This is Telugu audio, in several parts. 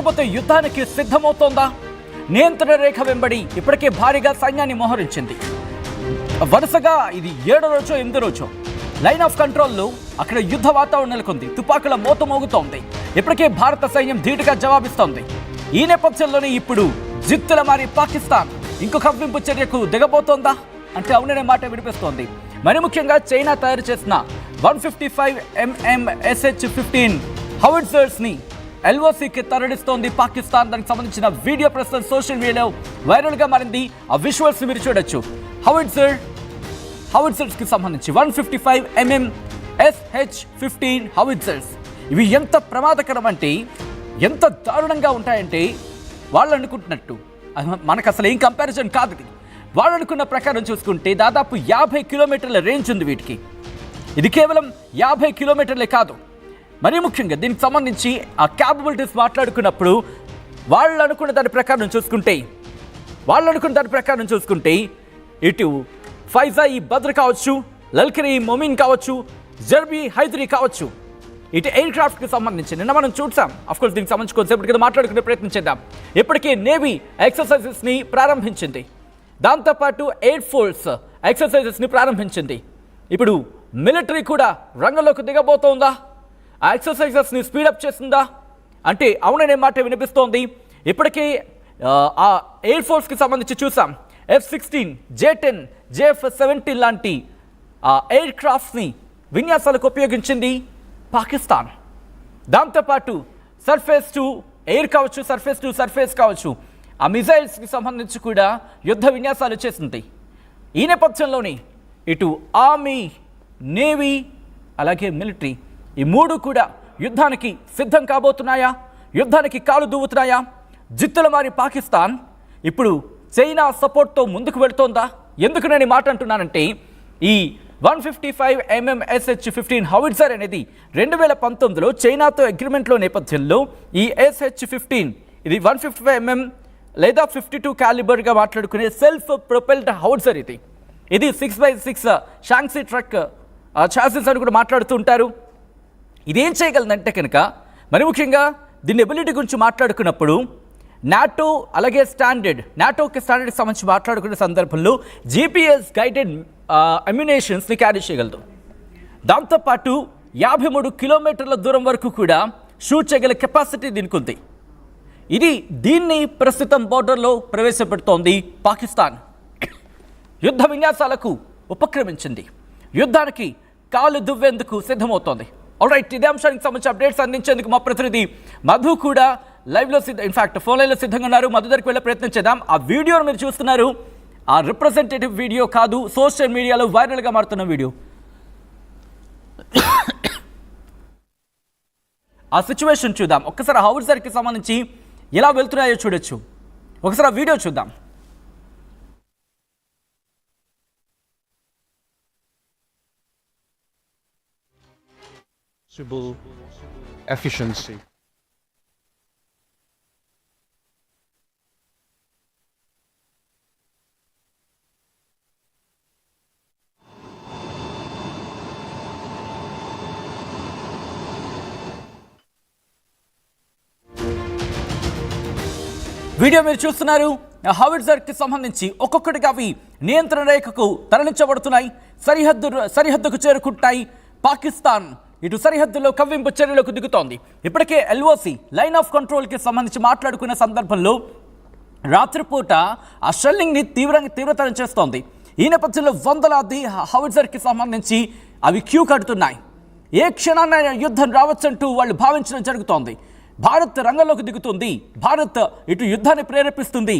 లేకపోతే యుద్ధానికి సిద్ధమవుతోందా? నియంత్రణ రేఖ వెంబడి ఇప్పటికే భారీగా సైన్యాన్ని మోహరించింది. వరుసగా ఇది 7వ రోజో 8వ రోజో లైన్ ఆఫ్ కంట్రోల్లో అక్కడ యుద్ధ వాతావరణం నెలకొంది. తుపాకుల మోత మోగుతోంది. ఇప్పటికే భారత సైన్యం ధీటుగా జవాబిస్తోంది. ఈ నేపథ్యంలోనే ఇప్పుడు జిత్తుల మారి పాకిస్తాన్ ఇంకొక కవ్వింపు చర్యకు దిగబోతోందా అంటే అవుననే మాట వినిపిస్తోంది. మరి ముఖ్యంగా చైనా తయారు చేసిన 155mm SH-15 హౌవిట్జర్స్ ని LOCకి తరలిస్తోంది పాకిస్తాన్. దానికి సంబంధించిన వీడియో ప్రస్తుతం సోషల్ మీడియాలో వైరల్ గా మారింది. ఆ విజువల్స్ మీరు చూడొచ్చు. హౌవిట్జర్స్ కి సంబంధించి 155mm SH-15 హౌవిట్జర్స్ ఇవి ఎంత ప్రమాదకరం అంటే, ఎంత దారుణంగా ఉంటాయంటే వాళ్ళు అనుకుంటున్నట్టు మనకు అసలు ఏం కంపారిజన్ కాదు. వాళ్ళు అనుకున్న ప్రకారం చూసుకుంటే దాదాపు 50 కిలోమీటర్ల రేంజ్ ఉంది వీటికి. ఇది కేవలం 50 కిలోమీటర్లే కాదు, మరీ ముఖ్యంగా దీనికి సంబంధించి ఆ క్యాపబిలిటీస్ మాట్లాడుకున్నప్పుడు వాళ్ళు అనుకున్న దాని ప్రకారం చూసుకుంటే ఇటు ఫైజా-ఈ బద్ర్ కావచ్చు, లల్కర్-ఈ మొమిన్ కావచ్చు, జర్బీ హైదరీ కావచ్చు, ఇటు ఎయిర్ క్రాఫ్ట్కి సంబంధించి నిన్న మనం చూసాం. అఫ్కోర్స్ దీనికి సంబంధించి కొంతసేపటి కింద మాట్లాడుకునే ప్రయత్నం చేద్దాం. ఇప్పటికే నేవీ ఎక్సర్సైజెస్ని ప్రారంభించింది. దాంతోపాటు ఎయిర్ ఫోర్స్ ఎక్సర్సైజెస్ని ప్రారంభించింది. ఇప్పుడు మిలిటరీ కూడా రంగంలోకి దిగబోతోందా? ఆ ఎక్సర్సైజెస్ని స్పీడప్ చేస్తుందా అంటే అవుననే మాట వినిపిస్తోంది. ఇప్పటికే ఆ ఎయిర్ ఫోర్స్కి సంబంధించి చూసాం. F-16, J-10, JF-17 లాంటి ఎయిర్ క్రాఫ్ట్స్ని విన్యాసాలకు ఉపయోగించింది పాకిస్తాన్. దాంతోపాటు సర్ఫేస్ టు ఎయిర్ కావచ్చు, సర్ఫేస్ టు సర్ఫేస్ కావచ్చు, ఆ మిజైల్స్కి సంబంధించి కూడా యుద్ధ విన్యాసాలు చేసింది. ఈ నేపథ్యంలోనే ఇటు ఆర్మీ, నేవీ అలాగే మిలిటరీ ఈ మూడు కూడా యుద్ధానికి సిద్ధం కాబోతున్నాయా? యుద్ధానికి కాలు దువ్వుతున్నాయా? జిత్తుల మారి పాకిస్తాన్ ఇప్పుడు చైనా సపోర్ట్తో ముందుకు వెళుతోందా? ఎందుకు నేను ఈ మాట అంటున్నానంటే, ఈ 155mm SH-15 హౌవిట్జర్ అనేది 2019లో చైనాతో అగ్రిమెంట్లో నేపథ్యంలో ఈ SH-15 ఇది 155mm లేదా 52 క్యాలిబర్గా మాట్లాడుకునే సెల్ఫ్ ప్రొపెల్డ్ హౌవిట్జర్. ఇది 6x6 షాంగ్సీ ట్రక్ చాసిస్ అని కూడా మాట్లాడుతూ ఉంటారు. ఇదేం చేయగలదంటే కనుక, మరి ముఖ్యంగా దీని ఎబిలిటీ గురించి మాట్లాడుకున్నప్పుడు నాటో అలాగే నాటోకి స్టాండర్డ్కి సంబంధించి మాట్లాడుకునే సందర్భంలో GPS గైడెడ్ అమ్యునేషన్స్ని క్యారీ చేయగలదు. దాంతోపాటు 53 కిలోమీటర్ల దూరం వరకు కూడా షూట్ చేయగల కెపాసిటీ దీనికి ఉంది. దీన్ని ప్రస్తుతం బోర్డర్లో ప్రవేశపెడుతోంది పాకిస్తాన్. యుద్ధ విన్యాసాలకు ఉపక్రమించింది. యుద్ధానికి కాలు దువ్వేందుకు సిద్ధమవుతోంది. ఆల్రైట్, ఇదే అంశానికి సంబంధించి అప్డేట్స్ అందించేందుకు మా ప్రతినిధి మధు కూడా లైవ్లో ఫోన్ లైన్లో సిద్ధంగా ఉన్నారు. మధు దగ్గరికి వెళ్ళే ప్రయత్నం చేద్దాం. ఆ వీడియోను మీరు చూస్తున్నారు, ఆ రిప్రజెంటేటివ్ వీడియో కాదు, సోషల్ మీడియాలో వైరల్గా మారుతున్న వీడియో. ఆ సిచ్యువేషన్ చూద్దాం. ఒక్కసారి హౌవిట్జర్కి సంబంధించి ఎలా వెళ్తున్నాయో చూడొచ్చు. ఒకసారి ఆ వీడియో చూద్దాం. Efficiency. వీడియో మీరు చూస్తున్నారు. హౌవిట్జర్కి సంబంధించి ఒక్కొక్కటిగా అవి నియంత్రణ రేఖకు తరలించబడుతున్నాయి. సరిహద్దుకు చేరుకుంటాయి. పాకిస్తాన్ ఇటు సరిహద్దులో కవ్వింపు చర్యలకు దిగుతోంది. ఇప్పటికే LOC లైన్ ఆఫ్ కంట్రోల్కి సంబంధించి మాట్లాడుకునే సందర్భంలో రాత్రిపూట ఆ షెల్లింగ్ని తీవ్రతరం చేస్తోంది. ఈ నేపథ్యంలో వందలాది హౌవిట్జర్కి సంబంధించి అవి క్యూ కడుతున్నాయి. ఏ క్షణాన్న యుద్ధం రావచ్చంటూ వాళ్ళు భావించడం జరుగుతోంది. భారత్ రంగంలోకి దిగుతుంది, భారత్ ఇటు యుద్ధాన్ని ప్రేరేపిస్తుంది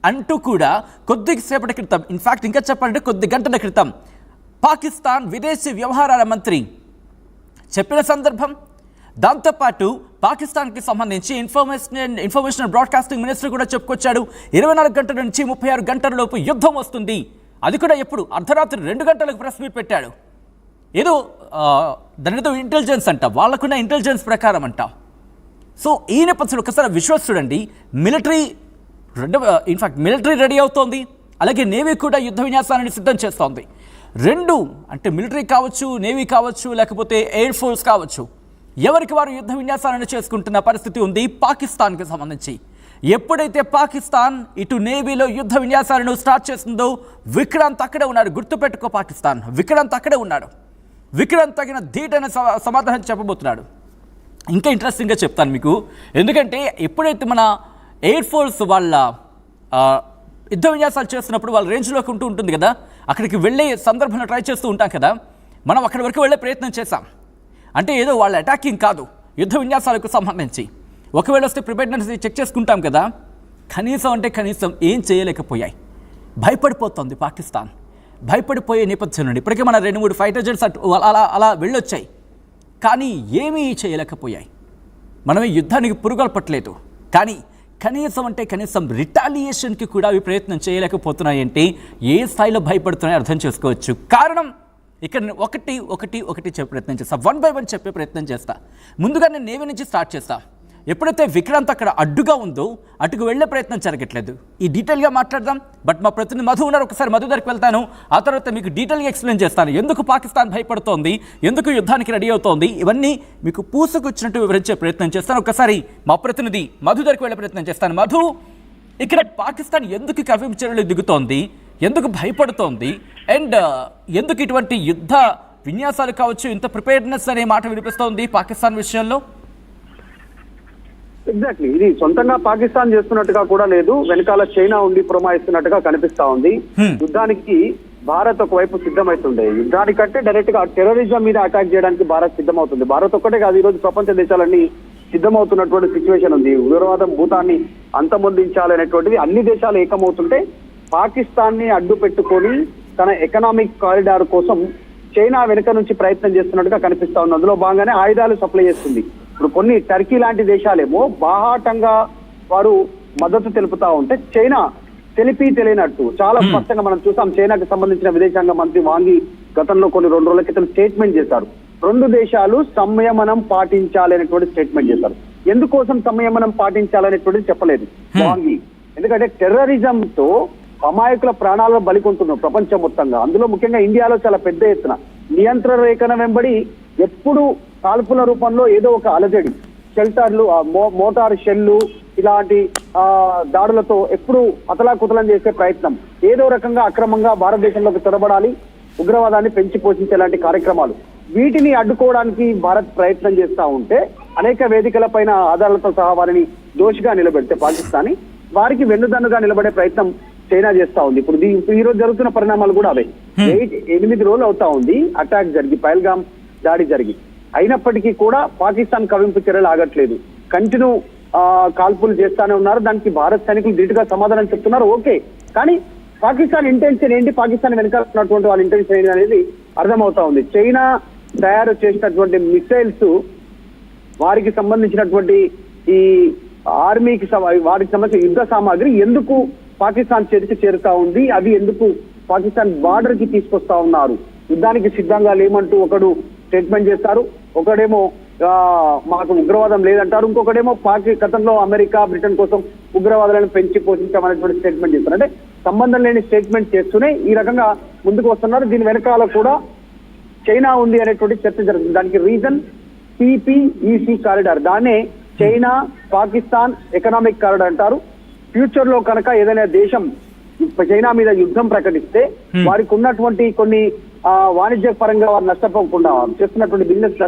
అంటూ కూడా కొద్దిసేపటి క్రితం, ఇన్ఫాక్ట్ ఇంకా చెప్పాలంటే కొద్ది గంటల క్రితం పాకిస్తాన్ విదేశీ వ్యవహారాల మంత్రి చెప్పిన సందర్భం. దాంతోపాటు పాకిస్తాన్కి సంబంధించి ఇన్ఫర్మేషన్ బ్రాడ్కాస్టింగ్ మినిస్టర్ కూడా చెప్పుకొచ్చాడు. 24 గంటల నుంచి 36 గంటల లోపు యుద్ధం వస్తుంది. అది కూడా ఎప్పుడు? అర్ధరాత్రి 2 గంటలకు ప్రెస్ మీట్ పెట్టాడు. ఏదో దానితో ఇంటెలిజెన్స్ అంట, వాళ్ళకున్న ఇంటెలిజెన్స్ ప్రకారం అంట. సో ఈ నేపథ్యంలో ఒకసారి విశ్వాస్ చూడండి. మిలిటరీ రెడీ అవుతోంది, అలాగే నేవీ కూడా యుద్ధ విన్యాసాన్ని సిద్ధం చేస్తోంది. రెండు అంటే మిలిటరీ కావచ్చు, నేవీ కావచ్చు, లేకపోతే ఎయిర్ ఫోర్స్ కావచ్చు, ఎవరికి వారు యుద్ధ విన్యాసాలను చేసుకుంటున్న పరిస్థితి ఉంది పాకిస్తాన్కి సంబంధించి. ఎప్పుడైతే పాకిస్తాన్ ఇటు నేవీలో యుద్ధ విన్యాసాలను స్టార్ట్ చేస్తుందో విక్రాంత్ అక్కడే ఉన్నాడు. గుర్తుపెట్టుకో పాకిస్తాన్, విక్రాంత్ అక్కడే ఉన్నాడు. విక్రాంత్ తగిన ధీటైన సమాధానం చెప్పబోతున్నాడు. ఇంకా ఇంట్రెస్టింగ్గా చెప్తాను మీకు, ఎందుకంటే ఎప్పుడైతే మన ఎయిర్ ఫోర్స్ వాళ్ళ యుద్ధ విన్యాసాలు చేస్తున్నప్పుడు వాళ్ళ రేంజ్లోకి ఉంటుంది కదా, అక్కడికి వెళ్ళే సందర్భంలో ట్రై చేస్తూ ఉంటాం కదా, మనం అక్కడి వరకు వెళ్ళే ప్రయత్నం చేశాం. అంటే ఏదో వాళ్ళ అటాకింగ్ కాదు, యుద్ధ విన్యాసాలకు సంబంధించి ఒకవేళ వస్తే ప్రిపేర్నెస్ చెక్ చేసుకుంటాం కదా, కనీసం ఏం చేయలేకపోయాయి. భయపడిపోతుంది పాకిస్తాన్. భయపడిపోయే నేపథ్యం నుండి ఇప్పటికే మన 2-3 ఫైటర్ జెట్స్ అలా వెళ్ళొచ్చాయి, కానీ ఏమీ చేయలేకపోయాయి. మనమే యుద్ధానికి పురుగొల్పట్లేదు, కానీ కనీసం రిటాలియేషన్కి కూడా అవి ప్రయత్నం చేయలేకపోతున్నాయి. అంటే ఏ స్థాయిలో భయపడుతున్నాయో అర్థం చేసుకోవచ్చు. కారణం ఇక్కడ ఒకటి చెప్పే ప్రయత్నం చేస్తా, 1 by 1 చెప్పే ప్రయత్నం చేస్తా. ముందుగా నేను నేవీ నుంచి స్టార్ట్ చేస్తా. ఎప్పుడైతే విక్రాంత్ అక్కడ అడ్డుగా ఉందో అటుకు వెళ్ళే ప్రయత్నం జరగట్లేదు. ఈ డీటెయిల్గా మాట్లాడదాం. బట్ మా ప్రతినిధి మధు ఉన్నారు, ఒకసారి మధు దగ్గరికి వెళ్తాను. ఆ తర్వాత మీకు డీటెయిల్గా ఎక్స్ప్లెయిన్ చేస్తాను ఎందుకు పాకిస్తాన్ భయపడుతోంది, ఎందుకు యుద్ధానికి రెడీ అవుతోంది, ఇవన్నీ మీకు పూసుకొచ్చినట్టు వివరించే ప్రయత్నం చేస్తాను. ఒకసారి మా ప్రతినిధి మధు దగ్గరికి వెళ్ళే ప్రయత్నం చేస్తాను. మధు, ఇక్కడ పాకిస్తాన్ ఎందుకు కవ్వింపు చర్యలు దిగుతోంది, ఎందుకు భయపడుతోంది, అండ్ ఎందుకు ఇటువంటి యుద్ధ విన్యాసాలు కావచ్చు ఇంత ప్రిపేర్నెస్ అనే మాట వినిపిస్తోంది పాకిస్తాన్ విషయంలో? ఎగ్జాక్ట్లీ, ఇది సొంతంగా పాకిస్తాన్ చేస్తున్నట్టుగా కూడా లేదు, వెనకాల చైనా ఉండి పురమాయిస్తున్నట్టుగా కనిపిస్తా ఉంది. యుద్ధానికి భారత్ ఒకవైపు సిద్ధమవుతుంది. యుద్ధానికంటే డైరెక్ట్ గా టెర్రరిజం మీద అటాక్ చేయడానికి భారత్ సిద్ధమవుతుంది. భారత్ ఒక్కటే కాదు, ఈ రోజు ప్రపంచ దేశాలన్నీ సిద్ధమవుతున్నటువంటి సిచ్యువేషన్ ఉంది. ఉగ్రవాదం భూతాన్ని అంతమొందించాలనేటువంటిది అన్ని దేశాలు ఏకమవుతుంటే, పాకిస్తాన్ ని అడ్డు పెట్టుకొని తన ఎకనామిక్ కారిడార్ కోసం చైనా వెనుక నుంచి ప్రయత్నం చేస్తున్నట్టుగా కనిపిస్తా ఉంది. అందులో భాగంగానే ఆయుధాలు సప్లై చేస్తుంది. ఇప్పుడు కొన్ని టర్కీ లాంటి దేశాలేమో బాహాటంగా వారు మద్దతు తెలుపుతా ఉంటే, చైనా తెలియనట్టు చాలా స్పష్టంగా మనం చూసాం. చైనాకి సంబంధించిన విదేశాంగ మంత్రి వాంగి గతంలో కొన్ని 2 రోజుల క్రితం స్టేట్మెంట్ చేశారు. 2 దేశాలు సంయమనం పాటించాలనేటువంటి స్టేట్మెంట్ చేశారు. ఎందుకోసం సంయమనం పాటించాలనేటువంటిది చెప్పలేదు వాంగి. ఎందుకంటే టెర్రరిజం తో అమాయకుల ప్రాణాలను బలికొంటున్నాం ప్రపంచం మొత్తంగా. అందులో ముఖ్యంగా ఇండియాలో చాలా పెద్ద ఎత్తున నియంత్రణ రేఖన వెంబడి ఎప్పుడు కాల్పుల రూపంలో ఏదో ఒక అలజడి, షెల్టర్లు, మోటార్ షెల్లు ఇలాంటి దాడులతో ఎప్పుడు అతలాకుతలం చేసే ప్రయత్నం, ఏదో రకంగా అక్రమంగా భారతదేశంలోకి చొరబడాలి, ఉగ్రవాదాన్ని పెంచి పోషించేలాంటి కార్యక్రమాలు, వీటిని అడ్డుకోవడానికి భారత్ ప్రయత్నం చేస్తా ఉంటే, అనేక వేదికలపైన ఆధారాలతో సహా వారిని దోషిగా నిలబెడితే పాకిస్తాన్ వారికి వెన్నుదన్నుగా నిలబడే ప్రయత్నం చైనా చేస్తా ఉంది. ఇప్పుడు ఈ రోజు జరుగుతున్న పరిణామాలు కూడా అవే. 8 రోజులు అవుతా ఉంది అటాక్ జరిగి, పహల్గామ్ దాడి జరిగి. అయినప్పటికీ కూడా పాకిస్తాన్ కవింపు చర్యలు ఆగట్లేదు. కంటిన్యూ కాల్పులు చేస్తానే ఉన్నారు. దానికి భారత్ సైనికులు ధీటుగా సమాధానం చెప్తున్నారు. ఓకే, కానీ పాకిస్తాన్ ఇంటెన్షన్ ఏంటి, పాకిస్తాన్ వెనకాలన్నటువంటి వాళ్ళ ఇంటెన్షన్ ఏంటి అనేది అర్థమవుతా ఉంది. చైనా తయారు చేసినటువంటి మిసైల్స్, వారికి సంబంధించినటువంటి ఈ ఆర్మీకి వారికి సంబంధించిన యుద్ధ సామాగ్రి ఎందుకు పాకిస్తాన్ చేతికి చేరుతా ఉంది, అది ఎందుకు పాకిస్తాన్ బార్డర్ కి తీసుకొస్తా ఉన్నారు, యుద్ధానికి సిద్ధంగా లేమంటూ ఒకడు స్టేట్మెంట్ చేస్తారు, ఒకడేమో మాకు ఉగ్రవాదం లేదంటారు, ఇంకొకడేమో గతంలో అమెరికా బ్రిటన్ కోసం ఉగ్రవాదాలను పెంచి పోషించామనేటువంటి స్టేట్మెంట్ చేస్తారు. అంటే సంబంధం లేని స్టేట్మెంట్ చేస్తూనే ఈ రకంగా ముందుకు వస్తున్నారు. దీని వెనకాల కూడా చైనా ఉంది అనేటువంటి చర్చ జరుగుతుంది. దానికి రీజన్ PPEC కారిడార్, దాన్నే చైనా పాకిస్తాన్ ఎకనామిక్ కారిడార్ అంటారు. ఫ్యూచర్ లో కనుక ఏదైనా దేశం చైనా మీద యుద్ధం ప్రకటిస్తే వారికి ఉన్నటువంటి కొన్ని వాణిజ్య పరంగా వారు నష్టపోకుండా చేస్తున్నటువంటి బిజినెస్